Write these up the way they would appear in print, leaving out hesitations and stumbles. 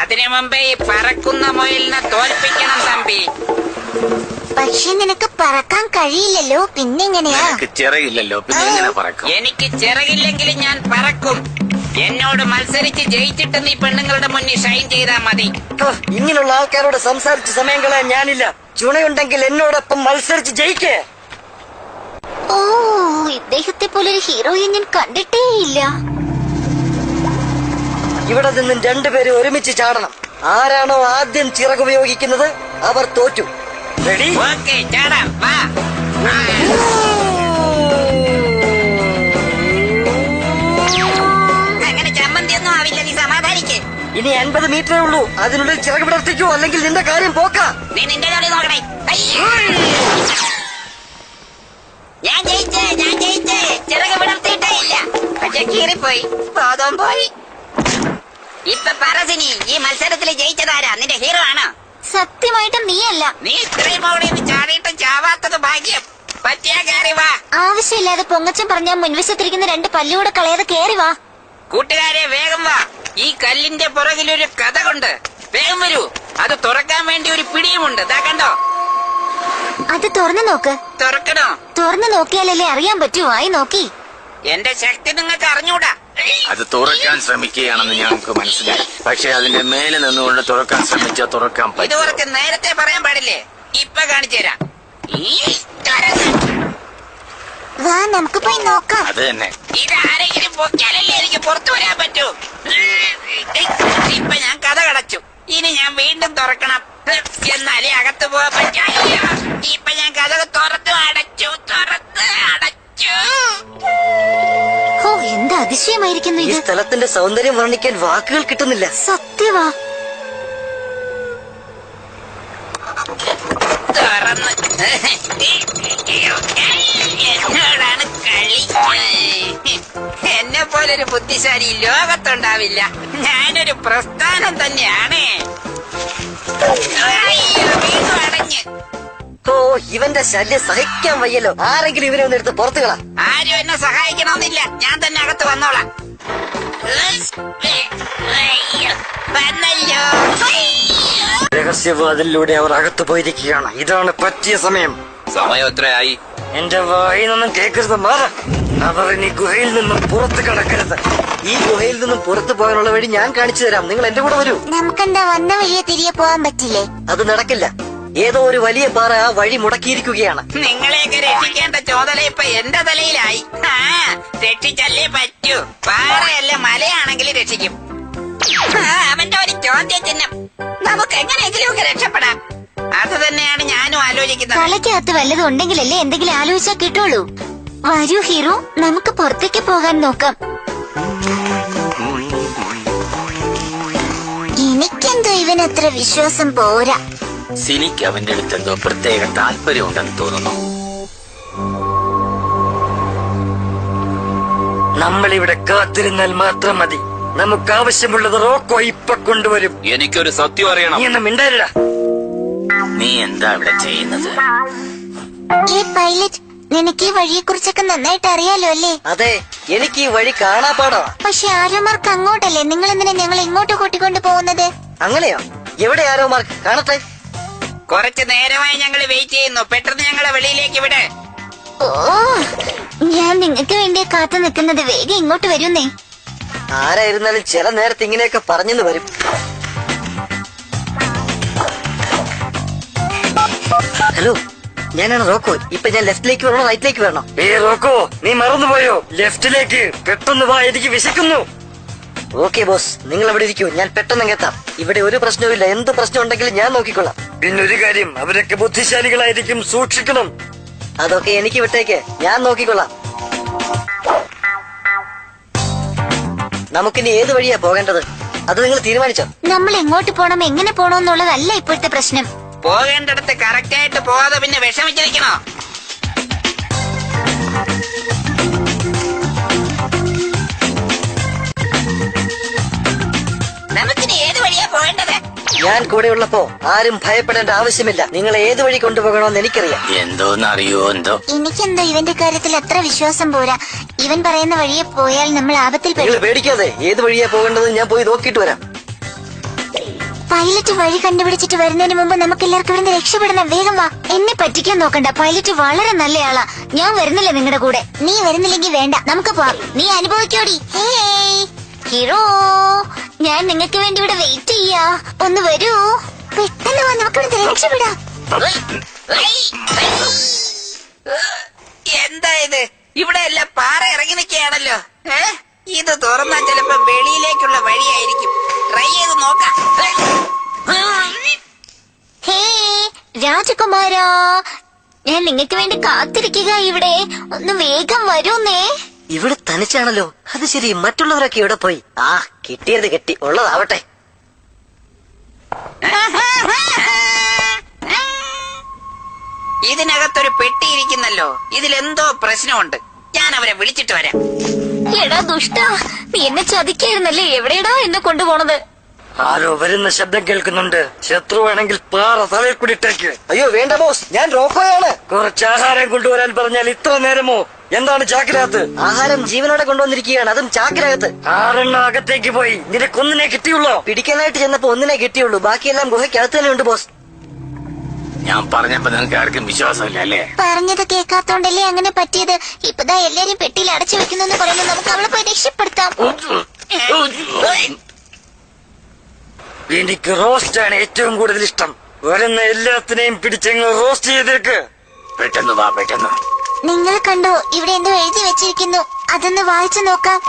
അതിനു മുമ്പേ ഈ പറക്കുന്ന മുയലിനെ തോൽപ്പിക്കണം തമ്പി. പക്ഷെ നിനക്ക് പറക്കാൻ കഴിയില്ലല്ലോ, പിന്നെങ്ങനെയാ? ചിറകില്ലല്ലോ, പിന്നെ എങ്ങനെ പറക്കും? എനിക്ക് ചിറകില്ലെങ്കിലും ഞാൻ പറക്കും. എന്നോട് മത്സരിച്ച് ജയിച്ചിട്ട് നീ പെണ്ണുങ്ങളുടെ മുന്നിൽ ഷൈൻ ചെയ്താ മതി. ഇങ്ങനെയുള്ള ആൾക്കാരോട് സംസാരിച്ച് സമയം കളയാൻ ഞാനില്ല. ചുണയുണ്ടെങ്കിൽ എന്നോടൊപ്പം മത്സരിച്ച് ജയിക്കേ. ഓ, ഇദ്ദേഹത്തെ പോലൊരു ഹീറോയെ ഞാൻ കണ്ടിട്ടേ ഇല്ല. ഇവിടെ നിന്നും രണ്ടുപേരും ഒരുമിച്ച് ചാടണം. ആരാണോ ആദ്യം ചിറകുപയോഗിക്കുന്നത് അവർ തോറ്റു. റെഡി? ഓക്കേ, ചാടാം, വാ. അങ്ങനെ ചമ്മന്തിയൊന്നും ആവില്ല, നീ സമാധാനിക്ക്. ഇനി 50 മീറ്ററേ ഉള്ളൂ. അതിനുള്ളിൽ ചിറക് വിടർത്തിക്കൂ, അല്ലെങ്കിൽ നിന്റെ കാര്യം പോക്കാ. നീ നിന്റെ ജോലി നോക്കണേ. ഞാൻ ജയിച്ചേ. ചിറക് വിടർത്തിയിട്ടേ ഇല്ല, പക്ഷെ കീറിപ്പോയി, ബോധം പോയി. ഇപ്പൊ പറസിനി, ഈ മത്സരത്തിൽ ജയിച്ചതാരാ? നിന്റെ ഹീറോ ആണോ? സത്യമായിട്ടും നീയല്ല. നീ ഇത്രയും അവിടെ ചാടിയിട്ടും ചാവാത്തത് ഭാഗ്യം. പറ്റിയാ കയറി വാ. ആവശ്യമില്ലാതെ പൊങ്ങച്ചൻ പറഞ്ഞാൽ മുൻവശത്തിരിക്കുന്ന 2 പല്ലുകൂടെ കളയാതെ കേറി വാ. കൂട്ടുകാരെ വേഗം വാ. ഈ കല്ലിന്റെ പുറകിലൊരു കഥ കൊണ്ട്. വേഗം വരൂ. അത് തുറക്കാൻ വേണ്ടി ഒരു പിടിയുമുണ്ട്. ദാ കണ്ടോ? അത് തുറന്നു നോക്ക്. തുറക്കണോ? തുറന്നു നോക്കിയാലല്ലേ അറിയാൻ പറ്റൂ. ആയി നോക്കി. എന്റെ ശക്തി നിങ്ങൾക്ക് അറിഞ്ഞൂടാ. അത് തുറക്കാൻ ശ്രമിക്കുകയാണെന്ന് ഞങ്ങൾക്ക് മനസ്സിലായി. പക്ഷെ അതിന്റെ മേലെ നിന്നുകൊണ്ട് തുറക്കാൻ ശ്രമിച്ചാൽ തുറക്കാൻ ഇത് പറ്റും. കുറച്ച് നേരത്തെ പറയാൻ പാടില്ലേ? ഇപ്പൊ കാണിച്ചു തരാം. വാ, നമുക്ക് പോയി നോക്കാം. അത് തന്നെ. ഇത് ആരെങ്കിലും പൊക്കിയാലല്ലേ എനിക്ക് പുറത്തു വരാൻ പറ്റൂ. ഇപ്പൊ ഞാൻ കഥ കടച്ചു. ഇനി ഞാൻ വീണ്ടും തുറക്കണം. എന്നാലേ അകത്ത് പോകാൻ പറ്റൂ. ഇപ്പൊ ഞാൻ കഥ തുറന്നു അടച്ചു. ഓ, എന്താ അതിശയമായിരിക്കുന്നു ഈ ഇത്. സ്ഥലത്തിന്റെ സൗന്ദര്യം വർണ്ണിക്കാൻ വാക്കുകൾ കിട്ടുന്നില്ല. സത്യവാ. തുറന്ന് എന്നോടാണ് കളി. എന്നെ പോലൊരു ബുദ്ധിശാലി ലോകത്തുണ്ടാവില്ല. ഞാനൊരു പ്രസ്ഥാനം തന്നെയാണ്. വീണ്ടും അടഞ്ഞ്. ഓ, ഇവന്റെ ശല്യം സഹിക്കാൻ വയ്യല്ലോ. ആരെങ്കിലും ഇവനെ ഒന്ന് എടുത്ത് പുറത്തു കളാ. ആരും എന്നെ സഹായിക്കണമെന്നില്ല, ഞാൻ തന്നെ അകത്ത് വന്നോളാം. വന്നല്ലോ. രഹസ്യവാതിലൂടെ അവർ അകത്തു പോയിരിക്കുകയാണ്. ഇതാണ് പറ്റിയ സമയം. സമയം എത്രയായി? എന്റെ വായിൽ നിന്നും കേൾക്കരുത്, മാറ. അവർ ഇനി ഗുഹയിൽ നിന്നും പുറത്ത് കടക്കരുത്. ഈ ഗുഹയിൽ നിന്നും പുറത്തു പോകാനുള്ള വഴി ഞാൻ കാണിച്ചു തരാം. നിങ്ങൾ എന്റെ കൂടെ വരൂ. നമുക്കെന്താ വന്ന വഴിയെ തിരികെ പോകാൻ പറ്റില്ലേ? അത് നടക്കില്ല. ഏതോ ഒരു വലിയ പാറ ആ വഴി മുടക്കിയിരിക്കുകയാണ്. നിങ്ങളെയൊക്കെ രക്ഷിക്കേണ്ട ചുമതല ഇപ്പൊ എന്റെ തലയിലായി. രക്ഷിച്ചല്ലേ പറ്റൂ. പാറയല്ല, മലയാണെങ്കിൽ രക്ഷിക്കും. അവന്റെ ഒരു ചോദ്യചിഹ്നം. നമുക്ക് എങ്ങനെയെങ്കിലും ഒക്കെ രക്ഷപ്പെടാം. അത് തന്നെയാണ് ഞാനും ആലോചിക്കുന്നത്. തലയ്ക്കകത്ത് വല്ലതും ഉണ്ടെങ്കിലല്ലേ എന്തെങ്കിലും ആലോചിച്ചാൽ കിട്ടുള്ളൂ. വരൂ ഹീറോ, നമുക്ക് പുറത്തേക്ക് പോകാൻ നോക്കാം. എനിക്കെന്തോ ഇവനത്ര വിശ്വാസം പോരാ. സിനിക്ക് അവന്റെ അടുത്ത് എന്തോ പ്രത്യേക താല്പര്യമുണ്ടെന്ന് തോന്നുന്നു. നമ്മളിവിടെ കാത്തിരുന്നാൽ മാത്രം മതി. നമുക്ക് ആവശ്യമുള്ളത് റോക്കോ ഇപ്പൊ കൊണ്ടുവരും. എനിക്കൊരു സത്യം അറിയണം. നീ ഒന്നും മിണ്ടായില്ല. നീ എന്താ ഇവിടെ ചെയ്യുന്നത്? ഈ പൈലറ്റ്, നിനക്ക് ഈ വഴിയെ കുറിച്ചൊക്കെ നന്നായിട്ട് അറിയാലോ അല്ലേ? അതെ, എനിക്ക് ഈ വഴി കാണാപ്പാടാ. പക്ഷെ ആരോമാർക്ക് അങ്ങോട്ടല്ലേ, നിങ്ങൾ എന്തിനാ ഞങ്ങൾ ഇങ്ങോട്ട് കൂട്ടിക്കൊണ്ട് പോകുന്നത്? അങ്ങനെയോ? എവിടെ ആരോ മാർക്ക്? കാണട്ടെ. കുറച്ചു നേരമായി ഞങ്ങൾ വെയിറ്റ് ചെയ്യുന്നു. പെട്ടെന്ന് ഞങ്ങളെ വെളിയിലേക്ക് വിട്. ഓ, ഞാൻ നിങ്ങൾക്ക് വേണ്ടി കാത്തു നിൽക്കുന്നത്. വേഗം ഇങ്ങോട്ട് വരുന്നേ. ആരായിരുന്നാലും ചില നേരത്തെ ഇങ്ങനെയൊക്കെ പറഞ്ഞെന്ന് വരും. ഹലോ, ഞാനാണ് റോക്കോ. ഇപ്പൊ ഞാൻ ലെഫ്റ്റിലേക്ക് വരണോ റൈറ്റിലേക്ക് വരണോ? റോക്കോ, നീ മറന്നുപോയോ? ലെഫ്റ്റിലേക്ക്. പെട്ടെന്ന് വാ, എനിക്ക് വിശക്കുന്നു. ഓക്കെ ബോസ്, നിങ്ങൾ അവിടെ ഇരിക്കൂ. ഞാൻ പെട്ടെന്ന് എത്താം. ഇവിടെ ഒരു പ്രശ്നവുമില്ല. എന്ത് പ്രശ്നം ഉണ്ടെങ്കിലും ഞാൻ നോക്കിക്കൊള്ളാം. പിന്നൊരു കാര്യം, അവരൊക്കെ ബുദ്ധിശാലികളായിരിക്കും, സൂക്ഷിക്കണം. അതൊക്കെ എനിക്ക് വിട്ടേക്ക്, ഞാൻ നോക്കിക്കൊള്ളാം. നമുക്കിനി ഏത് വഴിയാ പോകേണ്ടത്? അത് നിങ്ങൾ തീരുമാനിച്ചോ? നമ്മൾ എങ്ങോട്ട് പോണം, എങ്ങനെ പോണോന്നുള്ളതല്ല ഇപ്പോഴത്തെ പ്രശ്നം. പോകേണ്ടടുത്ത് കറക്റ്റ് ആയിട്ട് പോകാതെ പിന്നെ വിഷമിച്ചിരിക്കണോ? നമുക്കിനി ഏത് വഴിയാ പോകേണ്ടത്? ഞാൻ കൂടെ ഉള്ളപ്പോ ആരും ഭയപ്പെടേണ്ട ആവശ്യമില്ല. നിങ്ങളെ ഏത് വഴി കൊണ്ടുപോകണമെന്ന് എനിക്കറിയാം. എന്തോന്നറിയോ എന്തോ. എനിക്കെന്തോ ഇവന്റെ കാര്യത്തിൽ അത്ര വിശ്വാസം പോരാ. ഇവൻ പറയുന്ന വഴിയെ പോയാൽ നമ്മൾ ആപത്തിൽ നിങ്ങൾ പേടിക്കാതെ, ഏത് വഴിയാ പോകേണ്ടത് ഞാൻ പോയി നോക്കിയിട്ട് വരാം. പൈലറ്റ് വഴി കണ്ടുപിടിച്ചിട്ട് വരുന്നതിന് മുമ്പ് നമുക്ക് എല്ലാവർക്കും ഇവിടുന്ന് രക്ഷപ്പെടണം. വേഗം വാ. എന്നെ പറ്റിക്കാൻ നോക്കണ്ട. പൈലറ്റ് വളരെ നല്ലയാളാ. ഞാൻ വരുന്നില്ല നിങ്ങളുടെ കൂടെ. നീ വരുന്നില്ലെങ്കിൽ വേണ്ട, നമുക്ക് പോവാം. നീ അനുഭവിക്കോടി. ഹീറോ, ഞാൻ നിങ്ങൾക്ക് വേണ്ടി ഇവിടെ വെയിറ്റ് ചെയ്യാ. ഒന്ന് വരൂ, പെട്ടെന്ന് വാ, നമുക്ക് ഇവിടുന്ന് രക്ഷപ്പെടാം. എന്താ ഇത്? ഇവിടെ എല്ലാം പാറ ഇറങ്ങി നിൽക്കുകയാണല്ലോ. ഇത് തുറന്നാ ചിലപ്പോ വെളിയിലേക്കുള്ള വഴിയായിരിക്കും. ട്രൈ ചെയ്ത് നോക്കാം. ഹേ രാജകുമാരാ, ഞാൻ നിങ്ങൾക്ക് വേണ്ടി കാത്തിരിക്കുക ഇവിടെ. ഒന്ന് വേഗം വരൂന്നേ. ഇവിടെ തനിച്ചാണല്ലോ. അത് ശരി, മറ്റുള്ളവരൊക്കെ ഇവിടെ പോയി. ആ, കിട്ടിയത് കിട്ടി, ഉള്ളതാവട്ടെ. ഇതിനകത്തൊരു പെട്ടി ഇരിക്കുന്നല്ലോ. ഇതിലെന്തോ പ്രശ്നമുണ്ട്. ഞാൻ അവരെ വിളിച്ചിട്ട് വരാം. എടാ ദുഷ്ടാ, നീ എന്നെ ചതിക്കായിരുന്നല്ലേ? എവിടെയാടാ എന്നെ കൊണ്ടുപോണത്? ആരോ വരുന്ന ശബ്ദം കേൾക്കുന്നുണ്ട്. ശത്രുവാണെങ്കിൽ പാറ തലയിൽ കൂടിട്ടേക്ക്. അയ്യോ വേണ്ട ബോസ്, ഞാൻ റോക്കോയാണ്. കുറച്ച് ആഹാരം കൊണ്ടുവരാൻ പറഞ്ഞാൽ ഇത്ര നേരമോ? എന്താണ് ചാക്കിനകത്ത്? ആഹാരം ജീവനോടെ കൊണ്ടുവന്നിരിക്കുകയാണ്, അതും ചാക്കിനകത്ത്. ആറെണ്ണം അകത്തേക്ക് പോയി. നിനക്കൊന്നിനെ കിട്ടിയുള്ളൂ. പിടിക്കാനായിട്ട് ചെന്നപ്പോ ഒന്നിനെ കിട്ടിയുള്ളൂ, ബാക്കിയെല്ലാം ഗുഹയ്ക്കകത്ത് തന്നെ ഉണ്ട് ബോസ്. ഞാൻ പറഞ്ഞപ്പോ നിങ്ങൾക്ക് ആർക്കും വിശ്വാസമില്ല അല്ലേ? പറഞ്ഞത് കേൾക്കാത്തോണ്ടല്ലേ അങ്ങനെ പറ്റിയത്. ഇപ്പതാ എല്ലാരും പെട്ടിയിൽ അടച്ചു വെക്കുന്നു പറയുന്നു. നമുക്ക് അവളെ പോയി രക്ഷപ്പെടുത്താം. എനിക്ക് റോസ്റ്റ് ആണ് ഏറ്റവും കൂടുതൽ ഇഷ്ടം. വരുന്ന എല്ലാത്തിനെയും പിടിച്ചങ്ങ് റോസ്റ്റ് ചെയ്തേക്ക്. പെട്ടെന്ന് വാ, പെട്ടെന്ന്. നിങ്ങൾ കണ്ടോ, ഇവിടെ എന്തോ എഴുതി വെച്ചിരിക്കുന്നു. അതൊന്ന് വായിച്ചു നോക്കാം.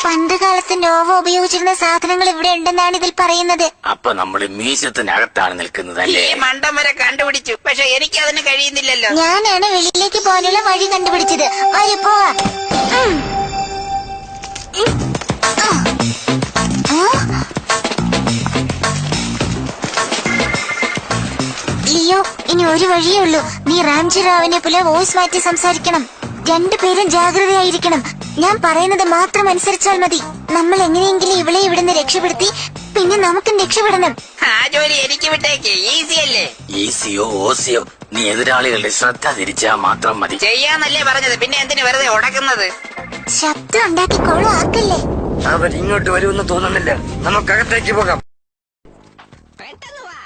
പണ്ട് കാലത്ത് നോവ ഉപയോഗിച്ചിരുന്ന സാധനങ്ങൾ ഇവിടെ ഉണ്ടെന്നാണ് ഇതിൽ പറയുന്നത്. അപ്പൊ നമ്മൾ മ്യൂസിയത്തിനകത്താണ് നിൽക്കുന്നത് അല്ലേ? ഈ മണ്ടം വരെ കണ്ടുപിടിച്ചു, പക്ഷെ എനിക്ക് അതിന് കഴിയുന്നില്ലല്ലോ. ഞാനാണ് വെളിയിലേക്ക് പോകാനുള്ള വഴി കണ്ടുപിടിച്ചത്. വരൂ പോവാ. ലിയോ, ഇനി ഒരു വഴിയേ ഉള്ളൂ. നീ റാംജി റാവിനെ പോലെ വോയിസ് മാറ്റി സംസാരിക്കണം. രണ്ടുപേരും ജാഗ്രതയായിരിക്കണം. ഞാൻ പറയുന്നത് മാത്രം അനുസരിച്ചാൽ മതി. നമ്മൾ എങ്ങനെയെങ്കിലും ഇവളെ ഇവിടുന്ന് രക്ഷപ്പെടുത്തി പിന്നെ നമുക്കും രക്ഷപ്പെടണം. ആ ജോലി എനിക്ക് വിട്ടേക്ക്. ഈസി അല്ലേ? ഈസിയോ ഓസിയോ, നീ എതിരാളികളുടെ ശ്രദ്ധ തിരിച്ചാ മാത്രം മതി. ചെയ്യാന്നല്ലേ പറഞ്ഞത്, പിന്നെ എന്തിനു വെറുതെ ഉടക്കുന്നത്? ശബ്ദം ഉണ്ടാക്കി കൊള്ളു ആക്കല്ലേ. അവർ ഇങ്ങോട്ട് വരുമെന്ന് തോന്നുന്നില്ല. നമുക്കകത്തേക്ക് പോകാം. പെട്ടെന്ന് വാ.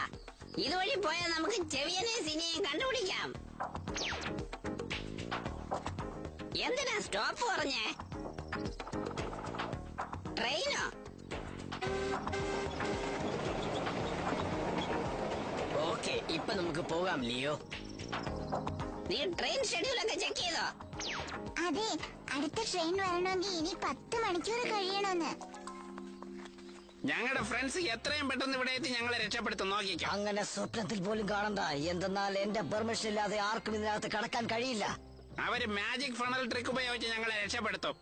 ഇതുവഴി പോയാൽ നമുക്ക് ചെവിയനെ സിനിയും കണ്ടുപിടിക്കാം. എന്തിനാ സ്റ്റോപ്പ് പറഞ്ഞേ? ട്രെയിനോ? ഓക്കെ, ഇപ്പൊ നമുക്ക് പോകാം ലിയോ. നീ ട്രെയിൻ ഷെഡ്യൂളൊക്കെ ചെക്ക് ചെയ്തോ? അതെ, അടുത്ത ട്രെയിൻ വരണമെങ്കിൽ ഇനി 10 മണിക്കൂർ കഴിയണമെന്ന്. ഞങ്ങളുടെ ഫ്രണ്ട്സ് എത്രയും പെട്ടെന്ന് ഇവിടെ എത്തി ഞങ്ങളെ രക്ഷപ്പെടുത്തും. നോക്കിക്കാം. അങ്ങനെ സ്വപ്നത്തിൽ പോലും കാണണ്ട. എന്തെന്നാൽ എന്റെ പെർമിഷൻ ഇല്ലാതെ ആർക്കും ഇതിനകത്ത് കടക്കാൻ കഴിയില്ല. അവര് മാജിക് ഫണൽ ട്രിക്ക് ഉപയോഗിച്ച് ഞങ്ങളെ രക്ഷപ്പെടുത്തും.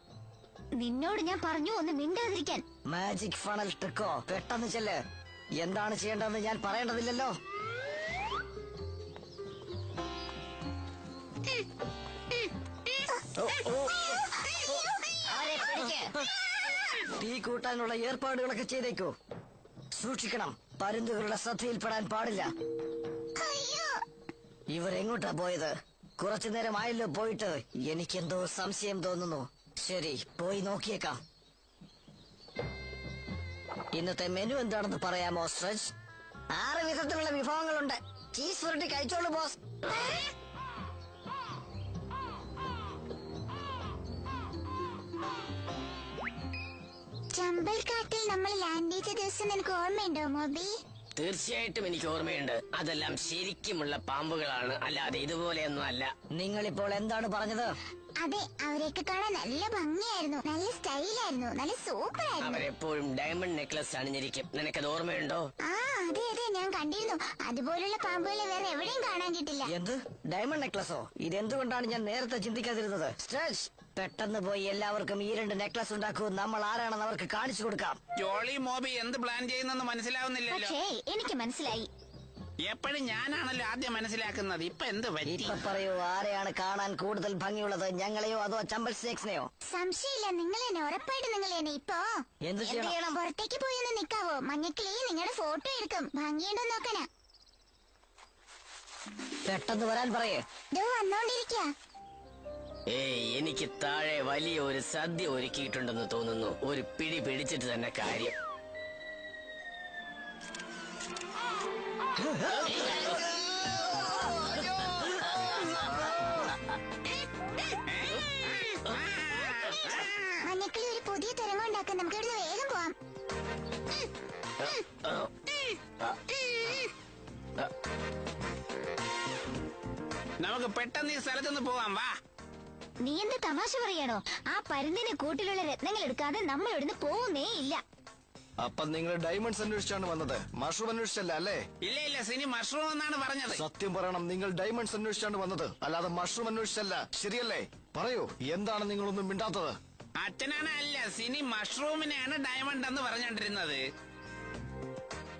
നിന്നോട് ഞാൻ പറഞ്ഞു ഒന്ന് മിണ്ടാതിരിക്കാൻ. Magic funnel ട്രിക്കോ? പെട്ടെന്ന് ചെല്ല്. എന്താണ് ചെയ്യേണ്ടതെന്ന് ഞാൻ പറയേണ്ടതില്ലല്ലോ. തീ കൂട്ടാനുള്ള ഏർപ്പാടുകളൊക്കെ ചെയ്തേക്കൂ. സൂക്ഷിക്കണം, പരുന്തുകളുടെ ശ്രദ്ധയിൽപ്പെടാൻ പാടില്ല. ഇവരെങ്ങോട്ടാ പോയത്? കുറച്ചു നേരമായല്ലോ പോയിട്ട്. എനിക്കെന്തോ സംശയം തോന്നുന്നു. ശരി, പോയി നോക്കിയേക്കാം. ഇന്നത്തെ മെനു എന്താണെന്ന് പറയാമോ സ്ട്രെച്ച്? 6 വിധത്തിലുള്ള വിഭവങ്ങളുണ്ട്. ചീസ് പുരട്ടി കഴിച്ചോളൂ ബോസ്. ചമ്പൽക്കാട്ടിൽ നമ്മൾ ലാൻഡ് ചെയ്ത ദിവസം നിനക്ക് ഓർമ്മയുണ്ടോ മോബി? തീർച്ചയായിട്ടും എനിക്ക് ഓർമ്മയുണ്ട്. അതെല്ലാം ശരിക്കുമുള്ള പാമ്പുകളാണ്, അല്ലാതെ ഇതുപോലെയൊന്നും അല്ല. നിങ്ങളിപ്പോൾ എന്താണ് പറഞ്ഞത്? അതെ, അവരെയൊക്കെ കാണാൻ നല്ല ഭംഗിയായിരുന്നു, നല്ല സ്റ്റൈലായിരുന്നു, നല്ല സൂപ്പർ ആയിരുന്നു. അവരെപ്പോഴും ഡയമണ്ട് നെക്ലസ് അണിഞ്ഞിരിക്കും. നിനക്കത് ഓർമ്മയുണ്ടോ? ആ അതെ അതെ, ഞാൻ കണ്ടിരുന്നു. അതുപോലുള്ള പാമ്പുകളെ വേറെ എവിടെയും കാണാൻ കിട്ടില്ല. എന്ത് ഡയമണ്ട് നെക്ലസോ? ഇതെന്തുകൊണ്ടാണ് ഞാൻ നേരത്തെ ചിന്തിക്കാതിരുന്നത്? സ്ട്രെച്ച്, പെട്ടെന്ന് പോയി എല്ലാവർക്കും ഈ 2 നെക്ലസ് ഉണ്ടാക്കൂ. നമ്മൾ ആരാണെന്ന് അവർക്ക് കാണിച്ചു കൊടുക്കാം. ജോളി മോബി എന്ത് പ്ലാൻ ചെയ്യുന്നെന്ന് മനസ്സിലാവുന്നില്ലല്ലോ. പക്ഷേ എനിക്ക് മനസ്സിലായി. എപ്പോഴും ഞാനാണല്ലോ ആദ്യം മനസ്സിലാക്കുന്നത്. ഇപ്പൊ എന്ത് പറ്റി? ഇപ്പൊ പറയൂ, ആരെയാണ് കാണാൻ കൂടുതൽ ഭംഗിയുള്ളത്? ഞങ്ങളെയോ അതോ ചമ്പൽ സ്നേക്സിനെയോ? സംശയമില്ല, നിങ്ങൾ തന്നെ, ഉറപ്പായിട്ട് നിങ്ങൾ തന്നെ. ഇപ്പോ എന്ത് ചെയ്യണം? പുറത്തേക്ക് പോയി ഒന്ന് നിക്കാവോ? മഞ്ഞക്കിളി നിങ്ങളുടെ ഫോട്ടോ എടുക്കും, ഭംഗിയുണ്ടോ നോക്കണ. പെട്ടെന്ന് വരാൻ പറയേ. വന്നോണ്ടിരിക്കാ. ഏയ്, എനിക്ക് താഴെ വലിയ ഒരു സദ്യ ഒരുക്കിയിട്ടുണ്ടെന്ന് തോന്നുന്നു. ഒരു പിടി പിടിച്ചിട്ട് തന്നെ കാര്യം. മഞ്ഞക്കിളി ഒരു പുതിയ തരംഗം ഉണ്ടാക്കാൻ നമുക്ക് ഇവിടുന്ന് വേഗം പോവാം. നമുക്ക് പെട്ടെന്ന് ഈ സ്ഥലത്തുനിന്ന് പോവാം. വാ. നീ എന്ത് തമാശ പറയാണോ? ആ പരുന്തിന് കൂട്ടിലുള്ള രത്നങ്ങൾ എടുക്കാതെ നമ്മൾ ഇവിടുന്ന് പോകുന്നേ ഇല്ല. അപ്പൊ നിങ്ങൾ ഡയമണ്ട്സ് അന്വേഷിച്ചാണ് വന്നത്, മഷ്റൂം അന്വേഷിച്ചല്ല അല്ലേ? ഇല്ല ഇല്ല, സിനി മഷ്റൂം എന്നാണ് പറഞ്ഞത്. സത്യം പറയണം, നിങ്ങൾ ഡയമണ്ട്സ് അന്വേഷിച്ചാണ് വന്നത്, അല്ലാതെ മഷ്റൂം അന്വേഷിച്ചല്ല, ശരിയല്ലേ? പറയൂ, എന്താണ് നിങ്ങളൊന്നും മിണ്ടാത്തത്? അച്ഛനാണ് അല്ല, സിനി മഷ്റൂമിനെയാണ് ഡയമണ്ട് എന്ന് പറഞ്ഞോണ്ടിരുന്നത്.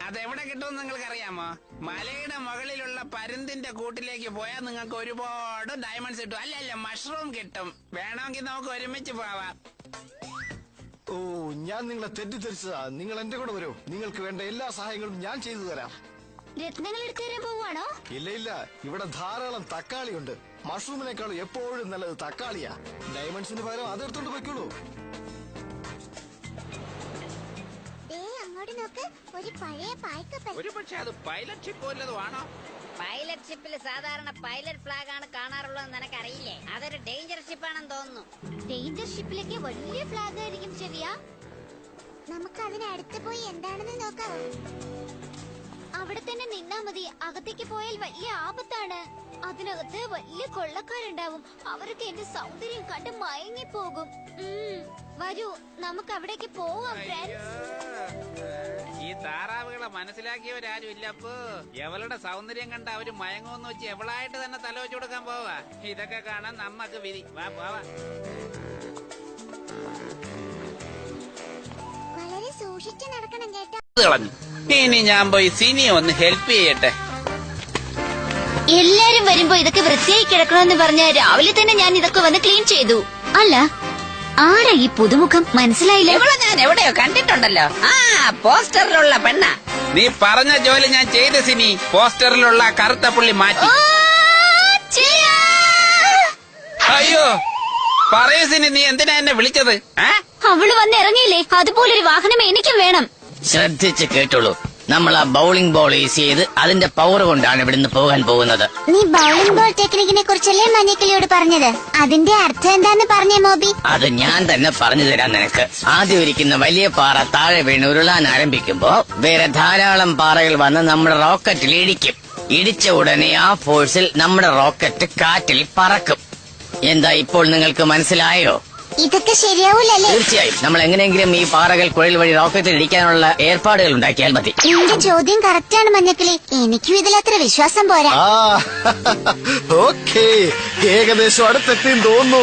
അതെവിടെ കിട്ടുമെന്ന് നിങ്ങൾക്ക് അറിയാമോ? മലയുടെ മുകളിലുള്ള പരുന്തിന്റെ കൂട്ടിലേക്ക് പോയാൽ നിങ്ങൾക്ക് ഒരുപാട് ഡയമണ്ട്സ് കിട്ടും. അല്ല മഷ്റൂം കിട്ടും. വേണമെങ്കിൽ നമുക്ക് ഒരുമിച്ച് പോവാം. ഓ, ഞാൻ നിങ്ങളെ തെറ്റിദ്ധരിച്ചതാ. നിങ്ങൾ എന്റെ കൂടെ വരൂ, നിങ്ങൾക്ക് വേണ്ട എല്ലാ സഹായങ്ങളും ഞാൻ ചെയ്തു തരാം. രത്നങ്ങൾ എടുത്തു തരാൻ പോവാണോ? ഇല്ല, ഇവിടെ ധാരാളം തക്കാളിയുണ്ട്. മഷ്റൂമിനേക്കാളും എപ്പോഴും നല്ലത് തക്കാളിയാ. ഡയമണ്ട്സിന് പകരം അതെടുത്തോണ്ട് പോയിക്കോളൂ. അങ്ങോട്ട് നോക്ക്, ഒരു പഴയ പായ്ക്കപ്പൽ. ഒരു പക്ഷെ അത് പൈലറ്റ് ഷിപ്പ് വല്ലതും ആണോ? പൈലറ്റ് ഷിപ്പിൽ സാധാരണ പൈലറ്റ് ഫ്ലാഗ് ആണ് കാണാറുള്ളതെന്ന് നിനക്കറിയില്ലേ? അതൊരു ഡേഞ്ചർ ഷിപ്പാണെന്ന് തോന്നുന്നു. ഡേഞ്ചർ ഷിപ്പിലേക്ക് വലിയ ഫ്ലാഗ് ആയിരിക്കും. ശരിയാ, നമുക്ക് അതിനടുത്ത് പോയി എന്താണെന്ന് നോക്കാം. അവിടെ തന്നെ നിന്നാ മതി. അകത്തേക്ക് പോയാൽ വലിയ ആപത്താണ്. അതിനകത്ത് വലിയ കൊള്ളക്കാരുണ്ടാവും. അവർക്ക് എന്റെ സൗന്ദര്യം കണ്ട് മയങ്ങിപ്പോകും. വരൂ, നമുക്ക് അവിടേക്ക് പോവാം ഫ്രണ്ട്സ്. ഈ താറാവുകളെ മനസ്സിലാക്കിയവരാരും ഇല്ല. അപ്പോ എവളുടെ സൗന്ദര്യം കണ്ട അവര് മയങ്ങുമെന്ന് വെച്ച് എവളായിട്ട് തന്നെ തല വെച്ചു കൊടുക്കാൻ പോവാ. ഇതൊക്കെ കാണാൻ നമ്മക്ക് വിധി. വാ പോവാ. വളരെ സൂക്ഷിച്ചു നടക്കണം കേട്ടോ. കളഞ്ഞു. ഇനി ഞാൻ പോയി സിനിയെ ഒന്ന് ഹെൽപ്പ് ചെയ്യട്ടെ. എല്ലാരും വരുമ്പോ ഇതൊക്കെ വൃത്തിയായി കിടക്കണമെന്ന് പറഞ്ഞ രാവിലെ തന്നെ ഞാൻ ഇതൊക്കെ വന്ന് ക്ലീൻ ചെയ്തു. അല്ല, ആരാ ഈ പുതുമുഖം? മനസ്സിലായില്ല. ഇവളെ ഞാൻ എവിടെയോ കണ്ടിട്ടുണ്ടല്ലോ. ആ, പോസ്റ്ററിലുള്ള പെണ്ണ. നീ പറഞ്ഞ ജോലി ഞാൻ ചെയ്ത സിനി. പോസ്റ്ററിലുള്ള കറുത്ത പുള്ളി മാറ്റി. അയ്യോ, പറയൂ സിനി, നീ എന്തിനാ എന്നെ വിളിച്ചത്? അവള് വന്ന് ഇറങ്ങിയില്ലേ, അതുപോലൊരു വാഹനം എനിക്കും വേണം. ശ്രദ്ധിച്ച് കേട്ടോളൂ, നമ്മൾ ആ ബൗളിംഗ് ബോൾ യൂസ് ചെയ്ത് അതിന്റെ പവർ കൊണ്ടാണ് ഇവിടുന്ന് പോകാൻ പോകുന്നത്. നീ ബൗളിംഗ് ബോൾ ടെക്നിക്കിനെ കുറിച്ചല്ലേ മഞ്ഞക്കിളിയോട് പറഞ്ഞത്? അതിന്റെ അർത്ഥം എന്താന്ന് പറഞ്ഞേ മോബി? അത് ഞാൻ തന്നെ പറഞ്ഞു തരാം നിനക്ക്. ആദ്യം ഇരിക്കുന്ന വലിയ പാറ താഴെ വീണ് ഉരുളാൻ ആരംഭിക്കുമ്പോ വേറെ ധാരാളം പാറകൾ വന്ന് നമ്മുടെ റോക്കറ്റിൽ ഇടിക്കും. ഇടിച്ച ഉടനെ ആ ഫോഴ്സിൽ നമ്മുടെ റോക്കറ്റ് കാറ്റിൽ പറക്കും. എന്താ ഇപ്പോൾ നിങ്ങൾക്ക് മനസ്സിലായോ? ഇതൊക്കെ ശരിയാവൂലല്ലേ? തീർച്ചയായും. നമ്മൾ എങ്ങനെയെങ്കിലും ഈ പാറകൾ കുഴൽ വഴി റോക്കറ്റിൽ ഇടിക്കാനുള്ള ഏർപ്പാടുകൾ ഉണ്ടാക്കിയാൽ മതി. എന്റെ ചോദ്യം കറക്റ്റാണ് മഞ്ഞക്കിളി. എനിക്കും ഇതിലത്ര വിശ്വാസം പോരാ. ഓക്കേ, ഏകദേശം അടുത്തെത്തിന്ന് തോന്നുന്നു.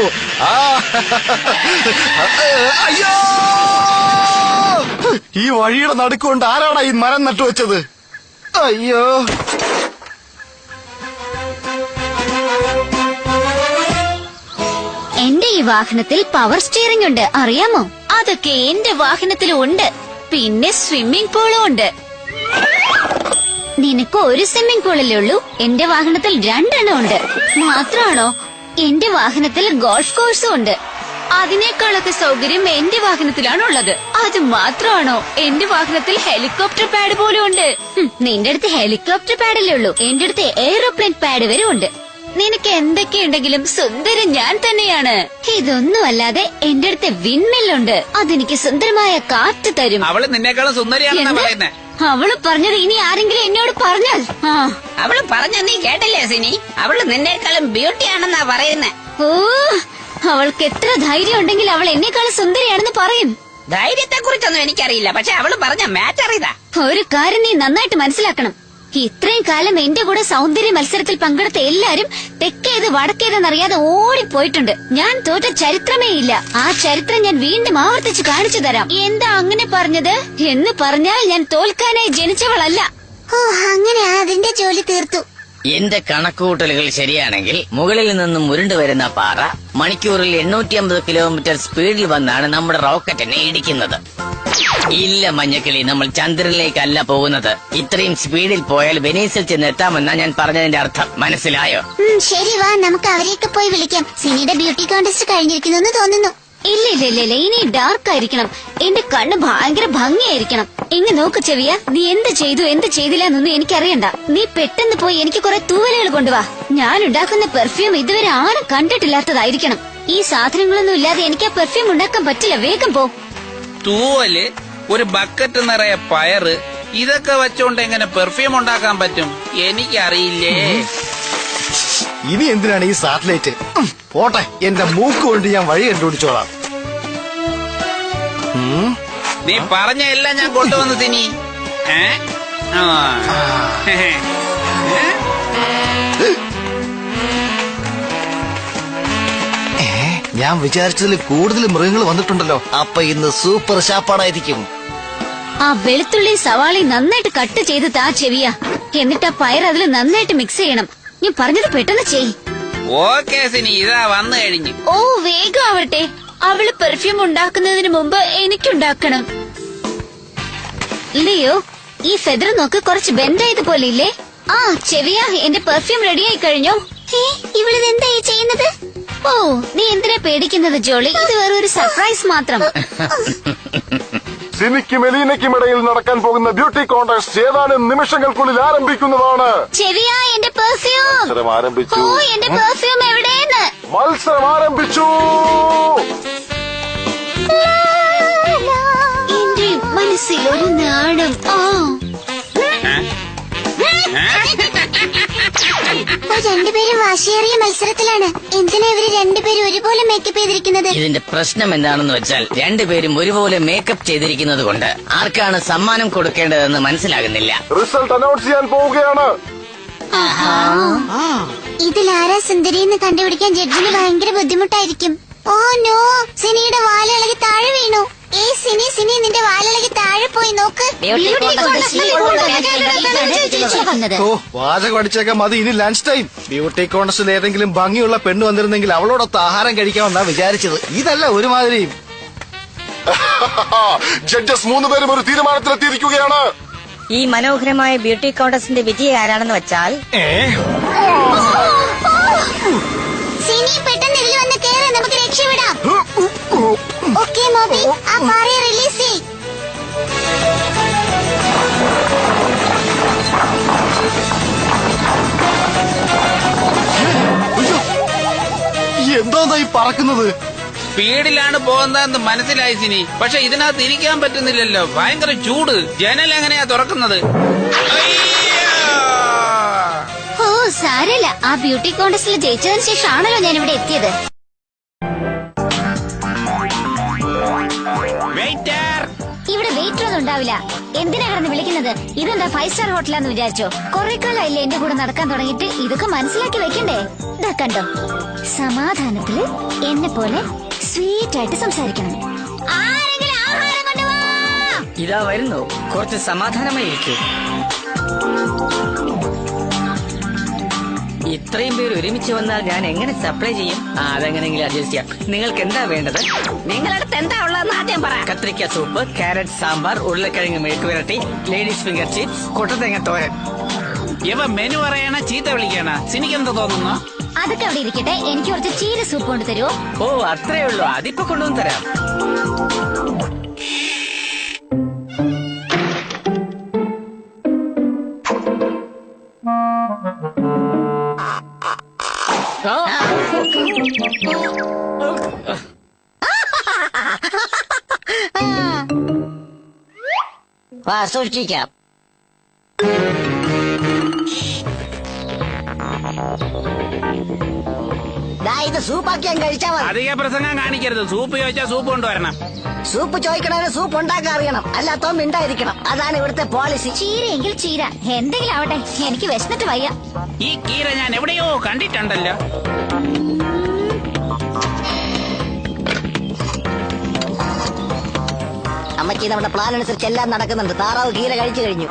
അയ്യോ, ഈ വഴിയുടെ നടുക്കൊണ്ട് ആരാണ് ഈ മരം നട്ടുവെച്ചത്? അയ്യോ, എന്റെ ഈ വാഹനത്തിൽ പവർ സ്റ്റിയറിംഗ് ഉണ്ട്, അറിയാമോ? അതൊക്കെ എന്റെ വാഹനത്തിലും ഉണ്ട്. പിന്നെ സ്വിമ്മിംഗ് പൂളും ഉണ്ട്. നിനക്ക് ഒരു സ്വിമ്മിംഗ് പൂളല്ലേ ഉള്ളൂ? എന്റെ വാഹനത്തിൽ 2 ഉണ്ട്. മാത്രമാണോ? എന്റെ വാഹനത്തിൽ ഗോൾഫ് കോഴ്സും ഉണ്ട്. അതിനേക്കാളൊക്കെ സൗകര്യം എന്റെ വാഹനത്തിലാണുള്ളത്. അത് മാത്രമാണോ? എന്റെ വാഹനത്തിൽ ഹെലികോപ്റ്റർ പാഡ് പോലും ഉണ്ട്. നിന്റെ അടുത്ത് ഹെലികോപ്റ്റർ പാഡല്ലേ ഉള്ളൂ, എന്റെ അടുത്ത് എയ്റോപ്ലെയിൻ പാഡ് വരെ ഉണ്ട്. നിനക്ക് എന്തൊക്കെയുണ്ടെങ്കിലും സുന്ദരൻ ഞാൻ തന്നെയാണ്. ഇതൊന്നുമല്ലാതെ എന്റെ അടുത്ത് വിൻമില്ലുണ്ട്. അതെനിക്ക് സുന്ദരമായ കാറ്റ് തരും. അവള് നിന്നേക്കാളും സുന്ദരിയാണെന്നാ പറയുന്നേ. അവള് പറഞ്ഞത് ഇനി ആരെങ്കിലും എന്നോട് പറഞ്ഞാൽ. അവള് പറഞ്ഞ നീ കേട്ടില്ലേ സിനി? അവള് നിന്നേക്കാളും ബ്യൂട്ടിയാണെന്നാ പറയുന്നേ. ഓ, അവൾക്ക് എത്ര ധൈര്യം ഉണ്ടെങ്കിൽ അവൾ എന്നെക്കാളും സുന്ദരിയാണെന്ന് പറയും. ധൈര്യത്തെ കുറിച്ചൊന്നും എനിക്കറിയില്ല, പക്ഷെ അവള് പറഞ്ഞ മാറ്റർ ഇതാ. ഒരു കാര്യം നീ നന്നായിട്ട് മനസ്സിലാക്കണം. ഇത്രയും കാലം എന്റെ കൂടെ സൗന്ദര്യ മത്സരത്തിൽ പങ്കെടുത്ത എല്ലാരും തെക്കേത് വടക്കേതെന്നറിയാതെ ഓടിപ്പോയിട്ടുണ്ട്. ഞാൻ തോറ്റ ചരിത്രമേ ഇല്ല. ആ ചരിത്രം ഞാൻ വീണ്ടും ആവർത്തിച്ച് കാണിച്ചു തരാം. എന്താ അങ്ങനെ പറഞ്ഞത് എന്ന് പറഞ്ഞാൽ ഞാൻ തോൽക്കാനായി ജനിച്ചവളല്ല. ഓ, അങ്ങനെ അതിന്റെ ജോലി തീർത്തു. എന്റെ കണക്കുകൂട്ടലുകൾ ശരിയാണെങ്കിൽ മുകളിൽ നിന്നും ഉരുണ്ടു വരുന്ന പാറ മണിക്കൂറിൽ 850 കിലോമീറ്റർ സ്പീഡിൽ വന്നാണ് നമ്മുടെ റോക്കറ്റിനെ ഇടിക്കുന്നത്. ഇല്ല മഞ്ഞക്കിളി, നമ്മൾ ചന്ദ്രനിലേക്കല്ല പോകുന്നത്. ഇത്രയും സ്പീഡിൽ പോയാൽ വെനീസിൽ ചെന്നെത്താമെന്നാ ഞാൻ പറഞ്ഞതിന്റെ അർത്ഥം. മനസ്സിലായോ? ശരി, വാ, നമുക്ക് അവരെയൊക്കെ പോയി വിളിക്കാം. സിനിയുടെ ബ്യൂട്ടി കോntest കഴിഞ്ഞിരിക്കുന്നു തോന്നുന്നു. ഇല്ല ഇല്ല ഇല്ല ഇല്ല, ഇനി ഡാർക്ക് ആയിരിക്കണം. എന്റെ കണ്ണ് ഭയങ്കര ഭംഗിയായിരിക്കണം. എങ്ങ നോക്ക് ചെവിയ, നീ എന്ത് ചെയ്തു എന്ത് ചെയ്തില്ല എന്നൊന്നും എനിക്കറിയണ്ട. നീ പെട്ടെന്ന് പോയി എനിക്ക് കുറെ തൂവലുകൾ കൊണ്ടുവാ. ഞാൻ ഉണ്ടാക്കുന്ന പെർഫ്യൂം ഇതുവരെ ആരും കണ്ടിട്ടില്ലാത്തതായിരിക്കണം. ഈ സാധനങ്ങളൊന്നും ഇല്ലാതെ എനിക്ക് ആ പെർഫ്യൂം ഉണ്ടാക്കാൻ പറ്റില്ല. വേഗം പോ. തൂവല്, ഒരു ബക്കറ്റ് നിറയെ പയറ്, ഇതൊക്കെ വെച്ചോണ്ട് എങ്ങനെ പെർഫ്യൂം ഉണ്ടാക്കാൻ പറ്റും? എനിക്കറിയില്ലേ. ഇനി എന്തിനാണ് ഈ സാറ്റലൈറ്റ്? പോട്ടെ, എന്റെ മൂക്ക് കൊണ്ട് ഞാൻ വഴി കണ്ടുപിടിച്ചോളാം. നീ പറഞ്ഞ എല്ലാം ഞാൻ കൊണ്ടുവന്ന് തിനി. ഞാൻ വിചാരിച്ചതിൽ കൂടുതൽ മൃഗങ്ങൾ വന്നിട്ടുണ്ടല്ലോ. അപ്പൊ ഇന്ന് സൂപ്പർ ഷാപ്പാടായിരിക്കും. ആ വെളുത്തുള്ളി സവാളി നന്നായിട്ട് കട്ട് ചെയ്ത് താ ചെവിയ. എന്നിട്ട് ആ പയർ അതിൽ നന്നായിട്ട് മിക്സ് ചെയ്യണം. ഞാൻ പറഞ്ഞത് പെട്ടെന്ന് ചെയ്. ഓക്കെ സിനി, ഇതാ വന്നു കഴിഞ്ഞു. ഓ വേഗം ആവട്ടെ. അവള് പെർഫ്യൂം ഉണ്ടാക്കുന്നതിന് മുമ്പ് എനിക്കുണ്ടാക്കണം. ലിയോ, ഈ ഫെദർ നോക്ക്, കുറച്ച് ബെൻഡായത് പോലെ ഇല്ലേ? ആ ചെവിയ, എന്റെ പെർഫ്യൂം റെഡിയായി കഴിഞ്ഞോ? ഇവളിതെന്തായി ചെയ്യുന്നത്? ഓ, നീ എന്തിനാ പേടിക്കുന്നത് ജോളി? ഇത് വേറൊരു സർപ്രൈസ് മാത്രം. സിനിക്കും എലീനയ്ക്കും ഇടയിൽ നടക്കാൻ പോകുന്ന ബ്യൂട്ടി കോൺടെസ്റ്റ് ഏതാനും നിമിഷങ്ങൾക്കുള്ളിൽ ആരംഭിക്കുന്നതാണ്. ചെവിയ, എന്റെ പെർഫ്യൂം. മത്സരം ആരംഭിച്ചു. ഓ, എന്റെ പെർഫ്യൂം എവിടെയെന്ന്? മത്സരം ആരംഭിച്ചു. എന്റെ മനസ്സിൽ ഒരു നാണം. രണ്ടുപേരും വാശിയേറിയ മത്സരത്തിലാണ്. എന്തിനാ ഇവര് രണ്ടുപേരും ഒരുപോലെ മേക്കപ്പ് ചെയ്തിരിക്കുന്നത്? ഇതിന്റെ പ്രശ്നം എന്താണെന്ന് വെച്ചാൽ രണ്ടുപേരും ഒരുപോലെ മേക്കപ്പ് ചെയ്തിരിക്കുന്നത് കൊണ്ട് ആർക്കാണ് സമ്മാനം കൊടുക്കേണ്ടതെന്ന് മനസ്സിലാകുന്നില്ല. റിസൾട്ട് അനൗൺസ് ചെയ്യാൻ പോവുകയാണ്. ഇതിലാരാ സുന്ദരിയെന്ന് കണ്ടുപിടിക്കാൻ ജഡ്ജിന് ഭയങ്കര ബുദ്ധിമുട്ടായിരിക്കും. ഓ നോ, സിനിയുടെ വാലിളകി താഴെ വീണു. സിനി സിനി, നിന്റെ വാലിളകി താഴെ പോയി നോക്ക്. ഓ, വാചകം അടിച്ചേക്കാൻ മതി. ഇനി ലഞ്ച് ടൈം. ബ്യൂട്ടി കോൺടെസ്റ്റിൽ ഏതെങ്കിലും ഭംഗിയുള്ള പെണ്ണ് വന്നിരുന്നെങ്കിൽ അവളോടൊത്ത് ആഹാരം കഴിക്കാമെന്നാ വിചാരിച്ചത്. ഇതല്ല ഒരുമാതിരി. ജഡ്ജസ് 3 പേരും ഒരു തീരുമാനത്തിലെത്തിയിരിക്കുകയാണ്. ഈ മനോഹരമായ ബ്യൂട്ടി കോൺടെസ്റ്റിന്റെ വിജയി ആരാണെന്ന് വെച്ചാൽ സിനി, പെട്ടെന്ന് ഇതിൽ വന്ന് കേറ്, നമുക്ക് രക്ഷപ്പെടാം. ഓക്കേ മോബി, ആ പാറയെ റിലീസ് ചെയ്. എന്താ ഈ പറക്കുന്നത്? സ്പീഡിലാണ് പോകുന്നതെന്ന് മനസ്സിലായി സിനി. പക്ഷെ ഇതിനകത്ത് ഇരിക്കാൻ പറ്റുന്നില്ലല്ലോ, ഭയങ്കര ചൂട്. ജനൽ എങ്ങനെയാ തുറക്കുന്നത്? ഓ സാരല്ല, ആ ബ്യൂട്ടി കോൺടെസ്റ്റിൽ ജയിച്ചതിന് ശേഷമാണല്ലോ ഞാൻ ഇവിടെ എത്തിയത്. ഇവിടെ വെയിറ്റർ ഒന്നും ഉണ്ടാവില്ല. എന്തിനാ കിടന്ന് വിളിക്കുന്നത്? ഇതെന്താ 5 സ്റ്റാർ ഹോട്ടലാന്ന് വിചാരിച്ചോ? കുറെ കാലമായില്ലേ എന്റെ കൂടെ നടക്കാൻ തുടങ്ങിയിട്ട്? ഇതൊക്കെ മനസ്സിലാക്കി വെക്കണ്ടേ? ഇതാ കണ്ടോ, സമാധാനത്തില് എന്നെ പോലെ സ്വീറ്റ് ആയിട്ട് സംസാരിക്കണം. ആരെങ്കിലും ആഹാരം കൊണ്ടുവാ. ഇതാ വരുന്നു, കുറച്ച് സമാധാനമായി ഇരിക്കൂ. ഇത്രയും പേര് ഒരുമിച്ച് വന്നാൽ ഞാൻ എങ്ങനെ സപ്ലൈ ചെയ്യും? അതെങ്ങനെയെങ്കിലും അഡ്ജസ്റ്റ് ചെയ്യാം. നിങ്ങൾക്ക് എന്താ വേണ്ടത്? നിങ്ങളടുത്ത് എന്താ ഉള്ളതെന്ന് ആദ്യം പറ. കത്രിക്ക സൂപ്പ്, ക്യാരറ്റ് സാമ്പാർ, ഉരുളക്കിഴങ്ങ് മെഴുക്ക് വരട്ടി, ലേഡീസ് ഫിംഗർ ചിപ്സ്, കൊട്ടത്തേങ്ങ തോരൻ. ഇവ മെനു പറയണ ചീത്ത വിളിക്കണ. സിനിക്ക് എന്താ തോന്നുന്നു? അതൊക്കെ അവിടെ ഇരിക്കട്ടെ, എനിക്ക് കുറച്ച് ചീര സൂപ്പ് കൊണ്ട് തരുമോ? ഓ അത്രേ ഉള്ളൂ, അതിപ്പോ കൊണ്ടുവന്ന് തരാം. സൂക്ഷിക്കാം. ഇത് സൂപ്പാക്കിയാൻ കഴിച്ചാൽ മതി. അധിക പ്രസംഗം കാണിക്കരുത്. സൂപ്പ് ചോദിച്ചാൽ സൂപ്പ് കൊണ്ടുവരണം. സൂപ്പ് ചോദിക്കണവന് സൂപ്പ് ഉണ്ടാക്കാൻ അറിയണം, അല്ലാത്തോ മിണ്ടായിരിക്കണം. അതാണ് ഇവിടുത്തെ പോളിസി. ചീരയെങ്കിൽ ചീര, എന്തെങ്കിലും ആവട്ടെ, എനിക്ക് വിശന്നിട്ട് വയ്യ. ഈ കീര ഞാൻ എവിടെയോ കണ്ടിട്ടുണ്ടല്ലോ. അമ്മച്ചി, നമ്മുടെ പ്ലാൻ അനുസരിച്ച് എല്ലാം നടക്കുന്നുണ്ട്. താറാവ് കീര കഴിച്ചു കഴിഞ്ഞു.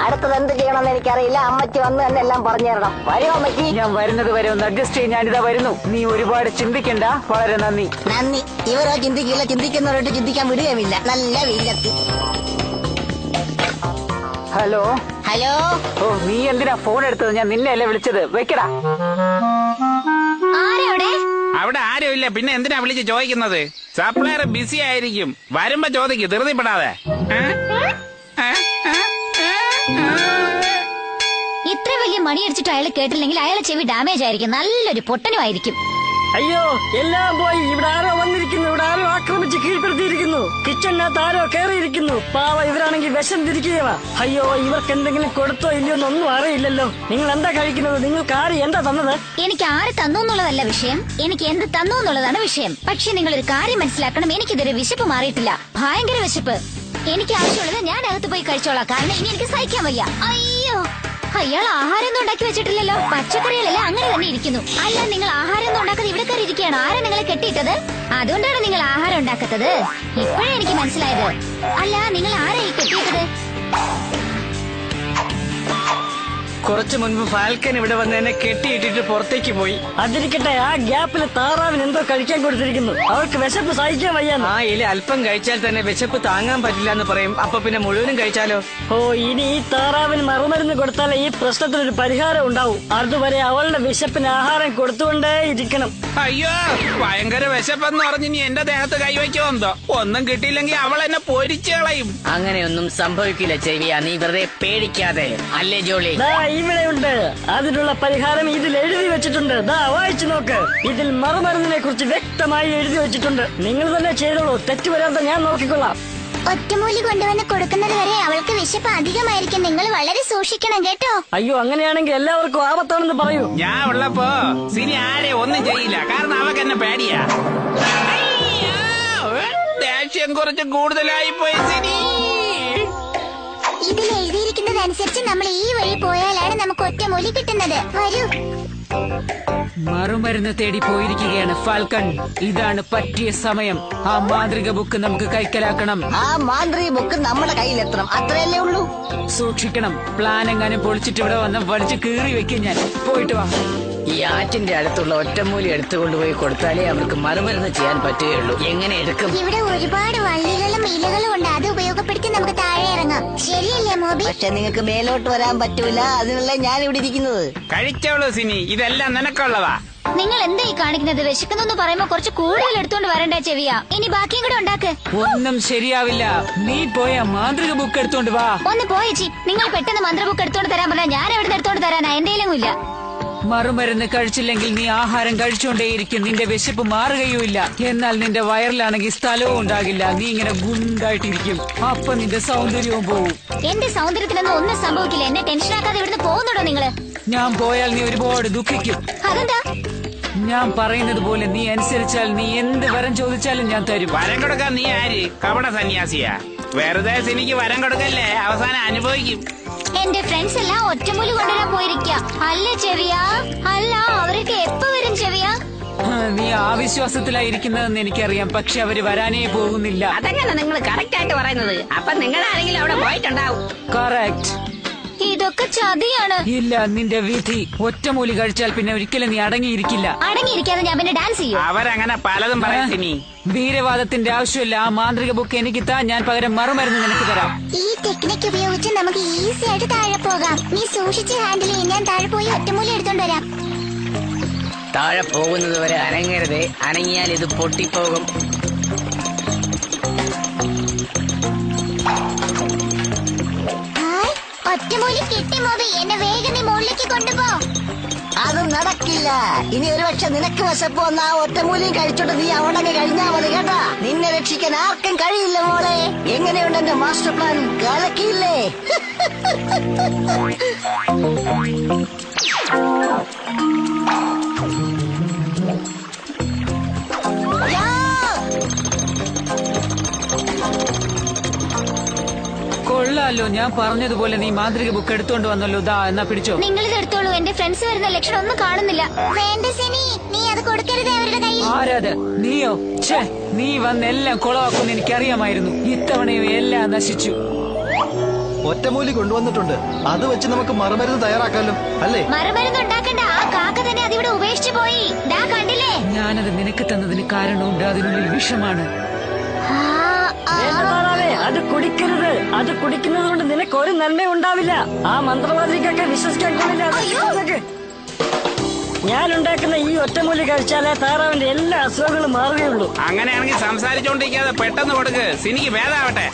അടുത്തത് എന്ത് ചെയ്യണമെന്ന് എനിക്കറിയില്ല. അമ്മച്ചി വന്ന് തന്നെ എല്ലാം പറഞ്ഞു തരണം. വരുമോ അമ്മച്ചി? ഞാൻ വരുന്നത് വരെ ഒന്ന് അഡ്ജസ്റ്റ് ചെയ്യും. ഞാനിതാ വരുന്നു. നീ ഒരുപാട് ചിന്തിക്കണ്ട. വളരെ നന്ദി. നന്ദി. ഇവരോ ചിന്തിക്കില്ല, ചിന്തിക്കുന്നവരോട്ട് ചിന്തിക്കാൻ വിടുകയുമില്ല. നല്ല വീലത്തി. Hello hello. ഓ, നീ എന്തിനാ ഫോൺ എടുത്തത്? ഞാൻ നിന്നെയല്ലേ വിളിച്ചത്. വെക്കടാ. ആരവിടെ? അവിടെ ആരും ഇല്ല, പിന്നെ എന്തിനാ വിളിച്ച് ചോദിക്കുന്നത്? സപ്ലയർ ബിസി ആയിരിക്കും, വരുമ്പോ ചോദിക്കും, ധൃതിപ്പെടാതെ. ഇത്ര വലിയ മണി അടിച്ചിട്ട് അയാൾ കേട്ടില്ലെങ്കിൽ അയാളെ ചെവി ഡാമേജ് ആയിരിക്കും, നല്ലൊരു പൊട്ടനുമായിരിക്കും. അയ്യോ, എല്ലാം പോയി. ഇവിടെ ആരോ വന്നിരിക്കുന്നു, ഇവിടെ ആരോ ആക്രമിച്ച് കീഴ്പ്പെടുത്തിയിരിക്കുന്നു. കിച്ചണിനകത്ത് ആരോ കയറിയിരിക്കുന്നു. പാവ, ഇവരാണെങ്കിൽ വിഷം തിരിക്കുകയാ. അയ്യോ, ഇവർക്ക് എന്തെങ്കിലും കൊടുത്തോ ഇല്ലയോ എന്നൊന്നും അറിയില്ലല്ലോ. നിങ്ങൾ എന്താ കഴിക്കുന്നത്? നിങ്ങൾക്ക് ആര് എന്താ തന്നത്? എനിക്ക് ആര് തന്നു എന്നുള്ളതല്ല വിഷയം, എനിക്ക് എന്ത് തന്നു എന്നുള്ളതാണ് വിഷയം. പക്ഷെ നിങ്ങളൊരു കാര്യം മനസ്സിലാക്കണം, എനിക്കിതുവരെ വിശപ്പ് മാറിയിട്ടില്ല, ഭയങ്കര വിശപ്പ്. എനിക്ക് ആവശ്യമുള്ളത് ഞാൻ അകത്ത് പോയി കഴിച്ചോളാം, കാരണം ഇനി എനിക്ക് സഹിക്കാൻ വയ്യ. അയ്യോ, അയാൾ ആഹാരം ഒന്നും ഉണ്ടാക്കി വെച്ചിട്ടില്ലല്ലോ, പച്ചക്കറികളെല്ലാം അങ്ങനെ തന്നെ ഇരിക്കുന്നു. അല്ല, നിങ്ങൾ ആഹാരം ഒന്നും ഉണ്ടാക്കാതെ ഇവിടെ കയറി ഇരിക്കുകയാണ്. ആരാ നിങ്ങളെ കെട്ടിയിട്ടത്? അതുകൊണ്ടാണ് നിങ്ങൾ ആഹാരം ഉണ്ടാക്കാത്തത്. ഇപ്പോഴേ എനിക്ക് മനസ്സിലായത്. അല്ല, നിങ്ങൾ ആരായി കെട്ടിയിട്ടത്? കുറച്ചു മുൻപ് ഫാൽക്കൻ ഇവിടെ വന്ന് എന്നെ കെട്ടിയിട്ടിട്ട് പുറത്തേക്ക് പോയി. അതിരിക്കട്ടെ, ആ ഗ്യാപ്പിൽ താറാവിന് എന്തോ കഴിക്കാൻ കൊടുത്തിരിക്കുന്നു. അവർക്ക് വിശപ്പ് സഹിക്കാൻ വയ്യാന്ന്. ആ ഇല അല്പം കഴിച്ചാൽ തന്നെ വിശപ്പ് താങ്ങാൻ പറ്റില്ല എന്ന് പറയും. അപ്പൊ പിന്നെ മുഴുവനും കഴിച്ചാലോ? ഓ, ഇനി ഈ താറാവിന് മറുമരുന്ന് കൊടുത്താലേ ഈ പ്രശ്നത്തിനൊരു പരിഹാരം ഉണ്ടാവും. അതുവരെ അവളുടെ വിശപ്പിന് ആഹാരം കൊടുത്തുകൊണ്ടേ ഇരിക്കണം. അയ്യോ, ഭയങ്കര വിശപ്പെന്ന് പറഞ്ഞ് നീ എന്റെ ദേഹത്ത് കൈവയ്ക്കുമെന്തോ. ഒന്നും കിട്ടിയില്ലെങ്കിൽ അവൾ എന്നെ പൊരിച്ചു കളയും. അങ്ങനെയൊന്നും സംഭവിക്കില്ല ചെവിയ, നീ വെറുതെ പേടിക്കാതെ. അല്ലേ ജോളി? ഇവിടെയുണ്ട്, അതിനുള്ള പരിഹാരം ഇതിൽ എഴുതി വെച്ചിട്ടുണ്ട്. ദാ, വായിച്ചു നോക്ക്. ഇതിൽ മറുമരുന്നിനെ കുറിച്ച് വ്യക്തമായി എഴുതി വെച്ചിട്ടുണ്ട്. നിങ്ങൾ തന്നെ ചെയ്തോളൂ, തെറ്റ് വരാതെ ഞാൻ നോക്കിക്കൊള്ളാം. ഒറ്റമൂലി കൊണ്ടുവന്ന് കൊടുക്കുന്നത് വരെ അവൾക്ക് വിശപ്പ് അധികമായിരിക്കും. നിങ്ങൾ വളരെ സൂക്ഷിക്കണം കേട്ടോ. അയ്യോ, അങ്ങനെയാണെങ്കിൽ എല്ലാവർക്കും ആപത്താണെന്ന് പറയൂ. ഞാൻ ഉള്ളപ്പോ സിനി ആരെ ഒന്നും ചെയ്യില്ല, കാരണം അവക്ക് എന്നെ പേടിയാ. ദേഷ്യം കുറച്ച് കൂടുതലായി പോയി സിനി. ഇതിൽ എഴുതിയിരിക്കുന്നതനുസരിച്ച് നമ്മൾ ഈ വഴി പോയാലാണ് നമുക്ക് ഒറ്റമൂലി കിട്ടുന്നത്. വരൂ. മറുമരുന്ന് തേടി പോയിരിക്കുകയാണ് ഫാൽക്കൺ. ഇതാണ് പറ്റിയ സമയം. ആ മാന്ത്രിക ബുക്ക് നമുക്ക് കൈക്കലാക്കണം. ആ മാന്ത്രിക ബുക്ക് നമ്മുടെ കയ്യിലെത്തണം, അത്രയല്ലേ ഉള്ളൂ. സൂക്ഷിക്കണം, പ്ലാൻ എങ്ങാനും പൊളിച്ചിട്ട് ഇവിടെ വന്ന് വലിച്ചു കീറി വെക്കും ഞാൻ. പോയിട്ട് വാ. ഈ ആറ്റിന്റെ അടുത്തുള്ള ഒറ്റമൂലി എടുത്തുകൊണ്ടുപോയി കൊടുത്താലേ അവർക്ക് മറുമരുന്ന് ചെയ്യാൻ പറ്റുകയുള്ളൂ. എങ്ങനെ എടുക്കും? ഇവിടെ ഒരുപാട് വള്ളികളും ഇലകളും ഉണ്ട്, അത് ഉപയോഗപ്പെടുത്തി നമുക്ക് താഴെ ഇറങ്ങാം. ശരിയല്ലേ മോബി? പക്ഷെ നിങ്ങൾക്ക് മേലോട്ട് വരാൻ പറ്റൂല, അതിനല്ലേ ഞാൻ ഇവിടെ ഇരിക്കുന്നത്. കഴിച്ചോളൂ സിനി, ഇതെല്ലാം നിനക്കുള്ളതാ. നിങ്ങൾ എന്തായി കാണിക്കുന്നത്? വിശക്കുന്നു പറയുമ്പോ കുറച്ച് കൂടുതൽ എടുത്തോണ്ട് വരണ്ട ചെവിയ. ഇനി ബാക്കിയും കൂടെ ഉണ്ടാക്ക്. ഒന്നും ശരിയാവില്ല. നീ പോയ മാന്ത്രിക ബുക്ക് എടുത്തോണ്ട് വാ. ഒന്ന് പോയേച്ചി, നിങ്ങൾ പെട്ടെന്ന് മന്ത്ര ബുക്ക് എടുത്തോണ്ട് തരാൻ പറഞ്ഞാൽ ഞാൻ എവിടെ എടുത്തോണ്ട് തരാനാ? എന്റെയിലും ഇല്ല. മറുമരുന്ന് കഴിച്ചില്ലെങ്കിൽ നീ ആഹാരം കഴിച്ചുകൊണ്ടേയിരിക്കും, നിന്റെ വിശപ്പ് മാറുകയുമില്ല. എന്നാൽ നിന്റെ വയറിലാണെങ്കിൽ സ്ഥലവും ഉണ്ടാകില്ല, നീ ഇങ്ങനെ ഗുണ്ടായിട്ടിരിക്കും. അപ്പൊ നിന്റെ സൗന്ദര്യവും പോവും. എന്റെ സൗന്ദര്യത്തിനൊന്നും ഒന്നും സംഭവിക്കില്ല. എന്നെ ടെൻഷനാക്കാതെ ഇവിടുന്ന് പോകുന്നുണ്ടോ നിങ്ങള്? ഞാൻ പോയാൽ നീ ഒരുപാട് ദുഃഖിക്കും. അതെന്താ? ഞാൻ പറയുന്നത് പോലെ നീ അനുസരിച്ചാൽ നീ എന്ത് വരം ചോദിച്ചാലും ഞാൻ തരും. വരം കൊടുക്കാൻ നീ ആര്? കപട സന്യാസിയാ. വെറുതെ സിനിക്ക് വരം കൊടുക്കല്ലേ, അവസാനം അനുഭവിക്കും. എന്റെ ഫ്രണ്ട്സ് എല്ലാം ഒറ്റമൂലി കൊണ്ടുവരാൻ പോയിരിക്ക. അല്ല ചെവിയ? അല്ല, അവരൊക്കെ എപ്പോ വരും ചെവിയ? നീ ആവിശ്വാസത്തിലായിരിക്കുന്നതെന്ന് എനിക്കറിയാം, പക്ഷെ അവര് വരാനേ പോകുന്നില്ല. അതെങ്ങനെ നിങ്ങൾ കറക്റ്റ് ആയിട്ട് പറയുന്നത്? അപ്പൊ നിങ്ങൾ ആരെങ്കിലും അവിടെ പോയിട്ടുണ്ടാവും. കറക്റ്റ്. ഇതൊക്കെ ചതിയാണ്. ഇല്ല, നിന്റെ വിധി. ഒറ്റമൂലി കഴിച്ചാൽ പിന്നെ ഒരിക്കലും നീ അടങ്ങിയിരിക്കില്ല. അടങ്ങിയിരിക്കാതെ ഞാൻ പിന്നെ ഡാൻസ് ചെയ്യും. അവരങ്ങനെ പലതും പറയും സിനി. വീരവാദത്തിന്റെ ആവശ്യമില്ല. ആ മാന്ത്രിക ബുക്ക് എനിക്ക് താ, ഞാൻ പകരം മറുമരുന്ന് നിനക്ക് തരാം. ഈ ടെക്നിക്ക് ഉപയോഗിച്ച് നമുക്ക് ഈസി ആയിട്ട് താഴെ പോകാം. നീ സൂക്ഷിച്ച് ഹാൻഡിൽ ചെയ്യും. ഞാൻ താഴെ പോയി ഒറ്റമൂലി എടുത്തോണ്ട് വരാം. താഴെ പോകുന്നത് വരെ അനങ്ങരുതേ, അനങ്ങിയാൽ ഇത് പൊട്ടിപ്പോകും. ഒറ്റമൂലി കിട്ടി മോബി, എന്നെ വേഗം നീ മുകളിലേക്ക് കൊണ്ടുപോ. അത് നടക്കില്ല. ഇനി ഒരുപക്ഷെ നിനക്ക് വിശപ്പ് വന്ന ആ ഒറ്റമൂലിയും കഴിച്ചോണ്ട് നീ അവിടെ കഴിഞ്ഞാ മതി കേട്ടാ. നിന്നെ രക്ഷിക്കാൻ ആർക്കും കഴിയില്ല മോളെ. എങ്ങനെയുണ്ട് എന്റെ മാസ്റ്റർ പ്ലാൻ? കലക്കിയില്ലേ? കൊള്ളാലോ, ഞാൻ പറഞ്ഞതുപോലെ നീ മാന്ത്രിക ബുക്ക് എടുത്തോണ്ട് വന്നല്ലോ. ദാ, എന്നാ പിടിച്ചോ. നിങ്ങൾ ഇത് എടുത്തോളൂ. എന്റെ ഫ്രണ്ട്സ് വരുന്ന ലക്ഷണം ഒന്നും കാണുന്നില്ല. വേണ്ട സിനി, നീ അത് കൊടുക്കരുത് അവരുടെ കയ്യിൽ. ആരാത്? നീയോ? ഛേ, നീ വന്ന് എല്ലാം കുളവാക്കുമെന്ന് എനിക്കറിയാമായിരുന്നു. ഇത്തവണയും എല്ലാം നശിച്ചു. ഒറ്റമൂലി കൊണ്ടുവന്നിട്ടുണ്ട്, അത് വെച്ച് നമുക്ക് മറുമരുന്ന് തയ്യാറാക്കാലോ, അല്ലേ? മറുമരുന്ന് ഉണ്ടാക്കണ്ട, ആ കാക്ക തന്നെ അതിവിടെ ഉപേക്ഷിച്ചു പോയി. ദാ കണ്ടില്ലേ? ഞാനത് നിനക്ക് തന്നതിന് കാരണമുണ്ട്, അതിനുള്ളിൽ വിഷമാണ്. അത് കുടിക്കരുത്. അത് കുടിക്കുന്നത് കൊണ്ട് നിനക്ക് ഒരു നന്മ ഉണ്ടാവില്ല. ആ മന്ത്രവാദിക്കൊക്കെ വിശ്വസിക്കാൻ കൊള്ളില്ല. ഞാൻ ഉണ്ടാക്കുന്ന ഈ ഒറ്റമൂലി കഴിച്ചാലേ താറാവിന്റെ എല്ലാ അസുഖങ്ങളും മാറുകയുള്ളൂ. അങ്ങനെയാണെങ്കിൽ സംസാരിച്ചോണ്ടിരിക്കാതെ പെട്ടെന്ന് കൊടുക്ക്, സിനിക്ക് ഭേദാവട്ടെ.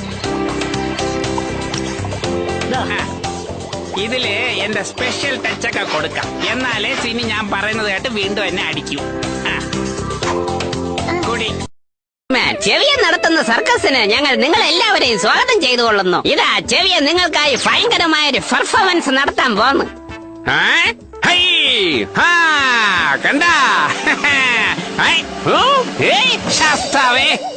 ഇതില് എന്റെ സ്പെഷ്യൽ ടച്ചൊക്കെ കൊടുക്കാം, എന്നാലേ സിനി ഞാൻ പറയുന്നത് കേട്ട് വീണ്ടും എന്നെ അടിക്കൂ. കുടി. ചെവിയൻ നടത്തുന്ന സർക്കസിന് ഞങ്ങൾ നിങ്ങളെല്ലാവരെയും സ്വാഗതം ചെയ്തുകൊള്ളുന്നു. ഇതാ ചെവിയൻ നിങ്ങൾക്കായി ഭയങ്കരമായൊരു പെർഫോമൻസ് നടത്താൻ പോന്നു. കണ്ടാ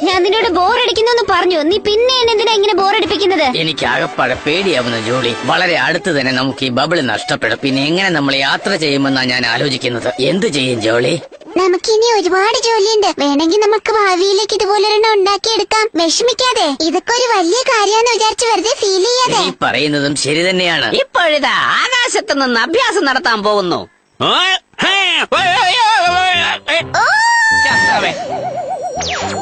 ഞാൻ നിന്നോട് ബോറടിക്കുന്നു പറഞ്ഞു, നീ പിന്നെ എന്തിനാ ഇങ്ങനെ ബോറടിപ്പിക്കുന്നത്? എനിക്ക് ആകപ്പാടെ പേടിയാവുന്ന ജോളി. വളരെ അടുത്ത് തന്നെ നമുക്ക് ഈ ബബിള് നഷ്ടപ്പെടും. പിന്നെ എങ്ങനെ നമ്മൾ യാത്ര ചെയ്യുമെന്നാണ് ഞാൻ ആലോചിക്കുന്നത്. എന്ത് ചെയ്യും ജോളി? നമുക്കിനി ഒരുപാട് ജോലിയുണ്ട്. വേണമെങ്കിൽ നമുക്ക് ഭാവിയിലേക്ക് ഇതുപോലൊരെണ്ണം ഉണ്ടാക്കിയെടുക്കാം. വിഷമിക്കാതെ, ഇതൊക്കെ ഒരു വലിയ കാര്യമാണെന്ന് വിചാരിച്ച് വെറുതെ ഫീൽ ചെയ്യാതെ. ഈ പറയുന്നതും ശരി തന്നെയാണ്. ഇപ്പോഴിതാ ആകാശത്ത് നിന്ന് അഭ്യാസം നടത്താൻ പോകുന്നു.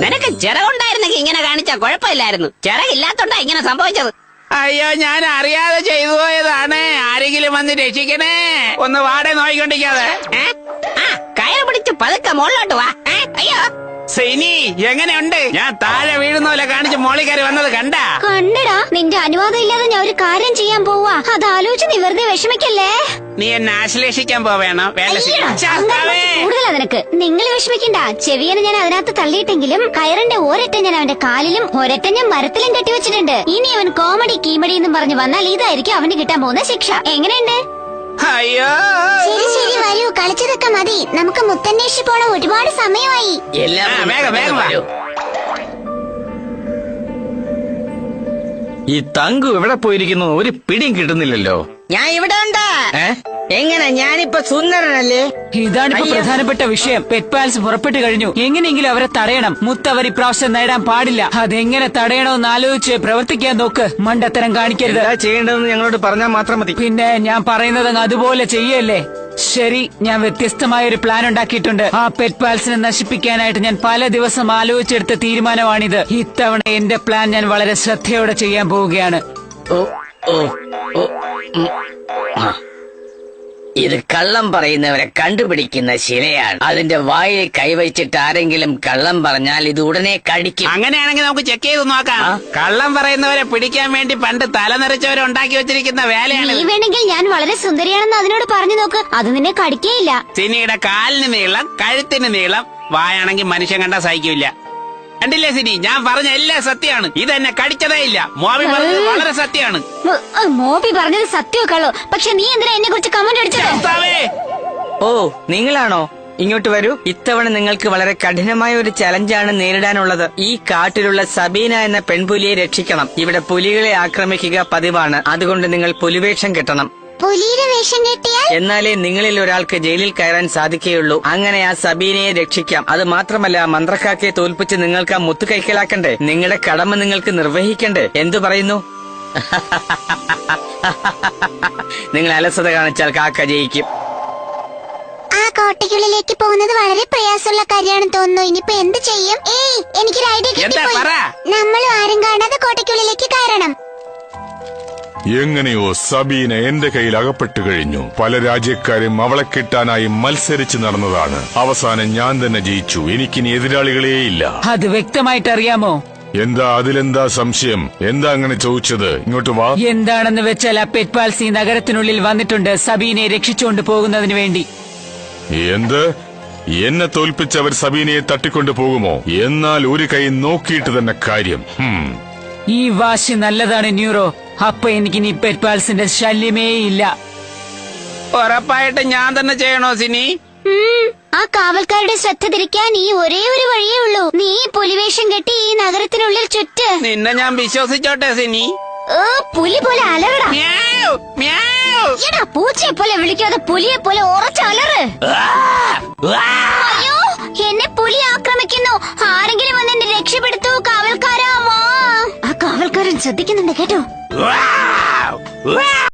നിനക്ക് ചിറകുണ്ടായിരുന്നെങ്കിൽ ഇങ്ങനെ കാണിച്ചാ കുഴപ്പമില്ലായിരുന്നു. ചിറകില്ലാത്തോണ്ടാ ഇങ്ങനെ സംഭവിച്ചത്. അയ്യോ, ഞാൻ അറിയാതെ ചെയ്തു പോയതാണ്. ആരെങ്കിലും വന്ന് രക്ഷിക്കണേ. ഒന്ന് വാടെ നോയിക്കൊണ്ടിരിക്കാതെ. കയർ പിടിച്ച് പതുക്കെ മുകളിലോട്ട് വാ. അയ്യോ സിനി, എങ്ങനെയുണ്ട്? ഞാൻ താഴെ വീഴുന്ന പോലെ കാണിച്ച് മോളി കയറി വന്നത് കണ്ടാ? കണ്ടടാ, നിന്റെ അനുവാദം ഇല്ലാതെ ഞാൻ ഒരു കാര്യം ചെയ്യാൻ പോവാ. അത് ആലോചിച്ച് നീ വെറുതെ വിഷമിക്കല്ലേ. നീ എന്നെ ആശ്ലേഷിക്കാൻ പോവേണോ? കൂടുതലാ നിനക്ക്. നിങ്ങൾ വിഷമിക്കണ്ട. ചെവിയനെ ഞാൻ അതിനകത്ത് തള്ളിയിട്ടെങ്കിലും കയറിന്റെ ഒരറ്റം ഞാൻ അവന്റെ കാലിലും ഒരറ്റം ഞാൻ മരത്തിലും കെട്ടിവെച്ചിട്ടുണ്ട്. ഇനി അവൻ കോമഡി കീമഡി എന്നും പറഞ്ഞു വന്നാൽ ഇതായിരിക്കും അവന് കിട്ടാൻ പോകുന്ന ശിക്ഷ. എങ്ങനെയുണ്ട്? അയ്യോ, ശരി ശരി, വരൂ, കളിച്ചതൊക്കെ മതി. നമുക്ക് മുത്തന്വേഷിച്ച് പോണ ഒരുപാട് സമയമായി. വേഗം വേഗം വരൂ. ഈ തങ്കു എവിടെ പോയിരിക്കുന്നു? ഒരു പിടിയും കിട്ടുന്നില്ലല്ലോ. ഞാൻ ഇവിടെ ഉണ്ട്. എങ്ങനെ? ഞാനിപ്പോ സുന്ദരനല്ലേ? ഇതാണിപ്പോ പ്രധാനപ്പെട്ട വിഷയം. പെറ്റ് പാൽസ് പുറപ്പെട്ടു കഴിഞ്ഞു. എങ്ങനെയെങ്കിലും അവരെ തടയണം. മുത്തവർ ഇപ്രാവശ്യം നേടാൻ പാടില്ല. അതെങ്ങനെ തടയണമെന്ന് ആലോചിച്ച് പ്രവർത്തിക്കാൻ നോക്ക്. മണ്ടത്തരം കാണിക്കരുത്. എന്താ ചെയ്യേണ്ടതെന്ന് ഞങ്ങളോട് പറഞ്ഞാൽ മാത്രം മതി. പിന്നെ ഞാൻ പറയുന്നത് അതുപോലെ ചെയ്യല്ലേ? ശരി, ഞാൻ വ്യത്യസ്തമായ ഒരു പ്ലാൻ ഉണ്ടാക്കിയിട്ടുണ്ട്. ആ പെറ്റ് പാൽസിനെ നശിപ്പിക്കാനായിട്ട് ഞാൻ പല ദിവസം ആലോചിച്ചെടുത്ത തീരുമാനമാണിത്. ഇത്തവണ എന്റെ പ്ലാൻ ഞാൻ വളരെ ശ്രദ്ധയോടെ ചെയ്യാൻ പോവുകയാണ്. ഇത് കള്ളം പറയുന്നവരെ കണ്ടുപിടിക്കുന്ന ശിലയാണ്. അതിന്റെ വായിൽ കൈവച്ചിട്ട് ആരെങ്കിലും കള്ളം പറഞ്ഞാൽ ഇത് ഉടനെ കടിക്കും. അങ്ങനെയാണെങ്കിൽ നമുക്ക് ചെക്ക് ചെയ്ത് നോക്കാം. കള്ളം പറയുന്നവരെ പിടിക്കാൻ വേണ്ടി പണ്ട് തലനിറച്ചവരെ ഉണ്ടാക്കി വെച്ചിരിക്കുന്ന വേലയാണ്. നീ വേണമെങ്കിൽ ഞാൻ വളരെ സുന്ദരിയാണെന്ന് അതിനോട് പറഞ്ഞു നോക്ക്. അത് നിന്നെ കടിക്കേയില്ല. സിനിയുടെ കാലിന് നീളം, കഴുത്തിന് നീളം, വായാണെങ്കിൽ മനുഷ്യൻ കണ്ടാ സഹിക്കില്ല. കണ്ടില്ലേ സിനി, ഞാൻ പറഞ്ഞ എല്ലാം സത്യമാണ്. ഇതെന്നെ കടിച്ചതേ ഇല്ല. മോബി പറഞ്ഞത് വളരെ സത്യമാണ്. മോബി പറഞ്ഞത് സത്യമൊക്കെയുള്ളൂ. പക്ഷെ നീ എന്തിനാ എന്നെ കുറിച്ച് കമന്റ് അടിച്ചത്? ഓ, നിങ്ങളാണോ? ഇങ്ങോട്ട് വരൂ. ഇത്തവണ നിങ്ങൾക്ക് വളരെ കഠിനമായ ഒരു ചലഞ്ചാണ് നേരിടാനുള്ളത്. ഈ കാട്ടിലുള്ള സബീന എന്ന പെൺപുലിയെ രക്ഷിക്കണം. ഇവിടെ പുലികളെ ആക്രമിക്കുക പതിവാണ്. അതുകൊണ്ട് നിങ്ങൾ പുലിവേഷം കെട്ടണം. പുലിയുടെ വേഷം കെട്ടിയാൽ എന്നാലേ നിങ്ങളിൽ ഒരാൾക്ക് ജയിലിൽ കയറാൻ സാധിക്കുകയുള്ളൂ. അങ്ങനെ ആ സബീനയെ രക്ഷിക്കാം. അത് മാത്രമല്ല, മന്ത്രക്കാക്കയെ തോൽപ്പിച്ച് നിങ്ങൾക്ക് ആ മുത്ത് കൈക്കലാക്കണ്ടേ? നിങ്ങളുടെ കടമ നിങ്ങൾക്ക് നിർവഹിക്കണ്ടേ? എന്തു പറയുന്നു? നിങ്ങൾ അലസത കാണിച്ചാൽ കാക്ക ജയിക്കും. ആ കോട്ടയ്ക്കുള്ളിലേക്ക് പോകുന്നത് വളരെ പ്രയാസമുള്ള കാര്യമാണെന്ന് തോന്നുന്നു. ഇനിയിപ്പോ എന്ത് ചെയ്യും? എനിക്കൊരു ഐഡിയ കിട്ടിപ്പോയി. നമ്മൾ ആരും കാണാതെ കോട്ടയ്ക്കുള്ളിലേക്ക് കയറണം. എങ്ങനെയോ സബീന എന്റെ കയ്യിൽ അകപ്പെട്ടു കഴിഞ്ഞു. പല രാജ്യക്കാരും അവളെ കിട്ടാനായി മത്സരിച്ച് നടന്നതാണ്. അവസാനം ഞാൻ തന്നെ ജയിച്ചു. എനിക്കിനി എതിരാളികളേയില്ല. അത് വ്യക്തമായിട്ട് അറിയാമോ? എന്താ അതിലെന്താ സംശയം? എന്താ അങ്ങനെ ചോദിച്ചത്? ഇങ്ങോട്ട് വാ. എന്താണെന്ന് വെച്ചാൽ ആ പെറ്റ് പാൽസ് ഈ നഗരത്തിനുള്ളിൽ വന്നിട്ടുണ്ട് സബീനെ രക്ഷിച്ചുകൊണ്ട് പോകുന്നതിന് വേണ്ടി. എന്ത്? എന്നെ തോൽപ്പിച്ചവർ സബീനയെ തട്ടിക്കൊണ്ടു പോകുമോ? എന്നാൽ ഒരു കൈ നോക്കിയിട്ട് തന്നെ കാര്യം. ഈ വാശി നല്ലതാണ് ന്യൂറോ. അപ്പൊ എനിക്ക് നീ പെറ്റ് പാൽസിന്റെ ശല്യമേ ഇല്ല. ഉറപ്പായിട്ട് ഞാൻ തന്നെ ചെയ്യണോ സിനി? ആ കാവൽക്കാരുടെ ശ്രദ്ധ തിരിക്കാൻ ഈ ഒരേ ഒരു വഴിയേ ഉള്ളൂ. നീ പുലിവേഷം കെട്ടി ഈ നഗരത്തിനുള്ളിൽ ചുറ്റ്. നിന്നെ ഞാൻ വിശ്വസിച്ചോട്ടെ സിനി? പുലി പോലെ അലറടാ. എടാ, പൂച്ചയെ പോലെ വിളിക്കാതെ പുലിയെ പോലെ ഉറച്ചലറ്. അയ്യോ, എന്നെ പുലി ആക്രമിക്കുന്നു. ആരെങ്കിലും വന്ന് എന്നെ രക്ഷപ്പെടുത്തൂ. കാവൽക്കാരാ, ആ കാവൽക്കാരൻ ശ്രദ്ധിക്കുന്നുണ്ട് കേട്ടോ.